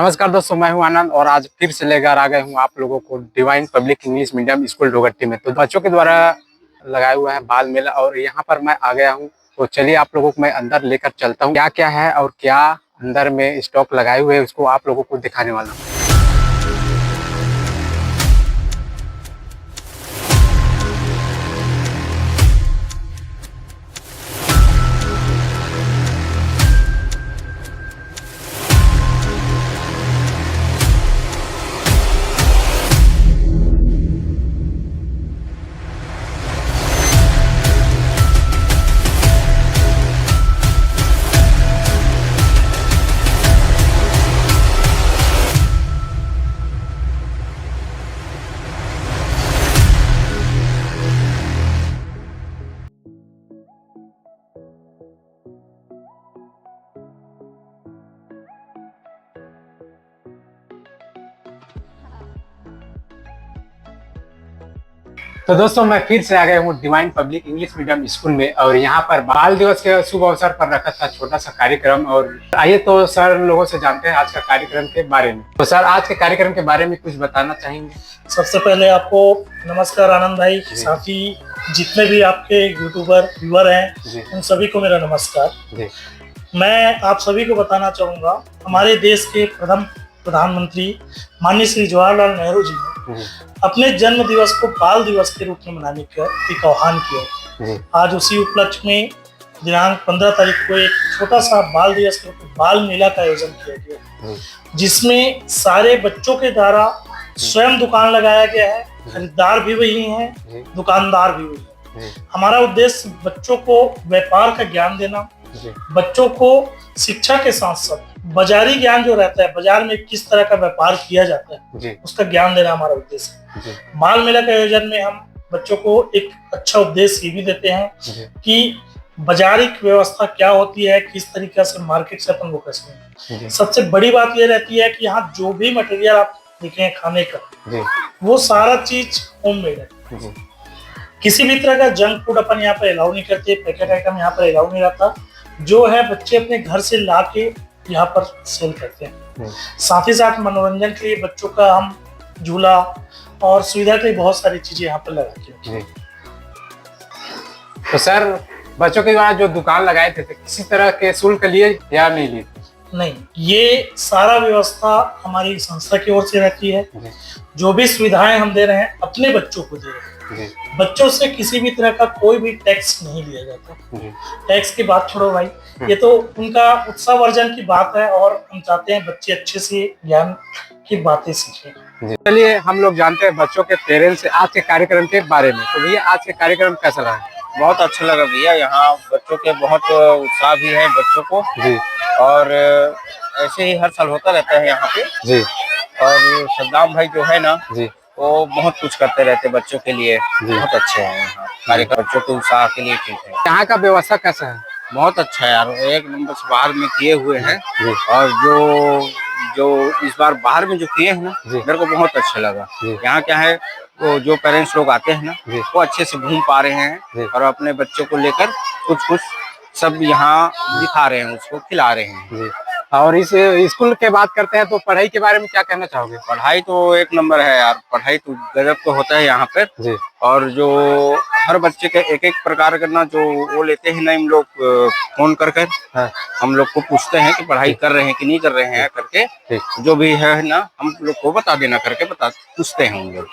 नमस्कार दोस्तों, मैं हूं आनंद और आज फिर से लेकर आ गए हूं आप लोगों को divine public English medium school Dogatti में। तो बच्चों के द्वारा लगाया हुआ है बाल मेला और यहां पर मैं आ गया हूं। तो चलिए आप लोगों को मैं अंदर लेकर चलता हूं, क्या क्या है और क्या अंदर में स्टॉक लगाए हुए हैं उसको आप लोगों को दिखाने वाला हूँ। तो दोस्तों मैं फिर से आ गया हूँ divine public English medium school में और यहाँ पर बाल दिवस के शुभ अवसर पर रखा था छोटा सा कार्यक्रम। और आइए तो सर लोगों से जानते हैं आज का कार्यक्रम के बारे में। तो सर आज के कार्यक्रम के बारे में कुछ बताना चाहेंगे? सबसे पहले आपको नमस्कार आनंद भाई, साथ ही जितने भी आपके यूट्यूबर व्यूअर हैं उन सभी को मेरा नमस्कार। मैं आप सभी को बताना चाहूँगा, हमारे देश के प्रथम प्रधानमंत्री माननीय श्री जवाहरलाल नेहरू जी ने अपने जन्म दिवस को बाल दिवस के रूप में मनाने का एक आह्वान किया। आज उसी उपलक्ष्य में दिनांक 15 तारीख को एक छोटा सा बाल दिवस के रूप में बाल मेला का आयोजन किया गया, जिसमें सारे बच्चों के द्वारा स्वयं दुकान लगाया गया है। खरीदार भी वही हैं, दुकानदार भी वही हैं। हमारा उद्देश्य बच्चों को व्यापार का ज्ञान देना, बच्चों को शिक्षा के साथ साथ बाजारी ज्ञान जो रहता है, बाजार में किस तरह का व्यापार किया जाता है उसका ज्ञान देना हमारा उद्देश्य है। बाल मेला के आयोजन में हम बच्चों को एक अच्छा उपदेश ये भी देते हैं कि बाजारिक व्यवस्था क्या होती है, किस तरीके से मार्केट से अपन वो कैसे हैं। सबसे बड़ी बात ये रहती है कि यहाँ जो भी मटेरियल आप देखें खाने का, वो सारा चीज होममेड है। किसी भी तरह का जंक फूड अपन यहाँ पर अलाउ नहीं करते, पैकेट आइटम यहाँ पर अलाउ नहीं रहता। जो है बच्चे अपने घर से ला के यहाँ पर सेल करते हैं। साथ ही साथ मनोरंजन के लिए बच्चों का हम झूला और सुविधा के लिए बहुत सारी चीजें यहाँ पर लगाते हैं। तो सर बच्चों के द्वारा जो दुकान लगाए थे किसी तरह के शुल्क लिए या नहीं लिए? नहीं, ये सारा व्यवस्था हमारी संस्था की ओर से रहती है। जो भी सुविधाएं हम दे रहे हैं अपने बच्चों को दे रहे हैं। बच्चों से किसी भी तरह का कोई भी टैक्स नहीं लिया जाता। टैक्स की बात छोड़ो भाई, ये तो उनका उत्साहवर्धन की बात है और हम चाहते हैं बच्चे अच्छे से ज्ञान की बातें सीखें। चलिए हम लोग जानते हैं बच्चों के पेरेंट्स से आज के कार्यक्रम के बारे में। तो भैया आज के कार्यक्रम कैसा रहा? बहुत अच्छा लगा भैया, यहाँ बच्चों के बहुत उत्साह भी है बच्चों को जी। और ऐसे ही हर साल होता रहता है यहाँ पे जी। और सद्दाम भाई जो है ना जी, वो बहुत कुछ करते रहते हैं बच्चों के लिए, बहुत अच्छे हैं यहाँ कार्यक्रम, बच्चों के उत्साह के लिए ठीक है। यहाँ का व्यवस्था कैसा है? बहुत अच्छा है यार, एक नंबर से बाहर में किए हुए हैं। और जो इस बार बाहर में जो किए हैं ना, मेरे को बहुत अच्छा लगा। यहाँ क्या है, वो जो पेरेंट्स लोग आते हैं ना वो अच्छे से घूम पा रहे हैं और अपने बच्चों को लेकर कुछ सब यहाँ दिखा रहे हैं, उसको खिला रहे हैं। और इस स्कूल के बात करते हैं तो पढ़ाई के बारे में क्या कहना चाहोगे? पढ़ाई तो एक नंबर है यार, पढ़ाई तो गजब तो होता है यहाँ पर जी। और जो हर बच्चे के एक एक प्रकार करना जो वो लेते हैं ना, हम लोग फोन कर हम लोग को पूछते हैं कि पढ़ाई कर रहे हैं कि नहीं कर रहे हैं करके, जो भी है ना हम लोग को बता देना करके पूछते हैं हम लोग।